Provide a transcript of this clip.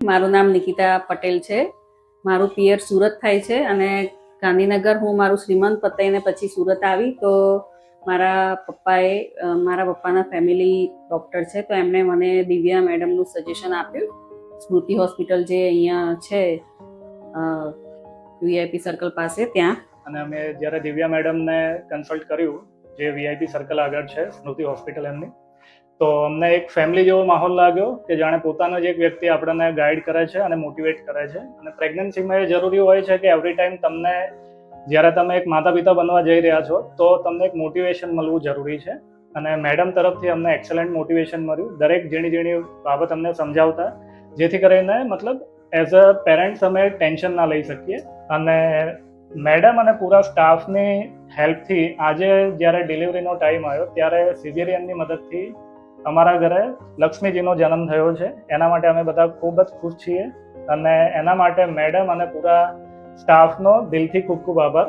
મારું નામ નિકિતા પટેલ છે. મારું પિયર સુરત થાય છે અને ગાંધીનગર હું મારું શ્રીમંત પતાઈને પછી સુરત આવી તો મારા પપ્પાના ફેમિલી ડૉક્ટર છે, તો એમણે મને દિવ્યા મેડમનું સજેશન આપ્યું. સ્મૃતિ હોસ્પિટલ જે અહીંયા છે વીઆઈપી સર્કલ પાસે, ત્યાં. અને અમે જ્યારે દિવ્યા મેડમને કન્સલ્ટ કર્યું, જે વીઆઈપી સર્કલ આગળ છે સ્મૃતિ હોસ્પિટલ એમની, તો અમને એક ફેમિલી જેવો માહોલ લાગ્યો કે જાણે પોતાનો જ એક વ્યક્તિ આપણને ગાઈડ કરે છે અને મોટિવેટ કરે છે. અને પ્રેગ્નન્સીમાં એ જરૂરી હોય છે કે એવરી ટાઈમ તમને, જ્યારે તમે એક માતા પિતા બનવા જઈ રહ્યા છો તો તમને એક મોટિવેશન મળવું જરૂરી છે. અને મેડમ તરફથી અમને એક્સલન્ટ મોટિવેશન મળ્યું, દરેક ઝીણી બાબત અમને સમજાવતા, જેથી કરીને મતલબ એઝ અ પેરેન્ટ્સ અમે ટેન્શન ના લઈ શકીએ. અને મેડમ અને પૂરા સ્ટાફની હેલ્પથી આજે જ્યારે ડિલિવરીનો ટાઈમ આવ્યો ત્યારે સિઝેરિયનની મદદથી અમારા ઘરે લક્ષ્મીજીનો જન્મ થયો છે. એના માટે અમે બધા ખૂબ જ ખુશ છીએ અને એના માટે મેડમ અને પૂરા સ્ટાફનો દિલથી ખૂબ ખૂબ આભાર.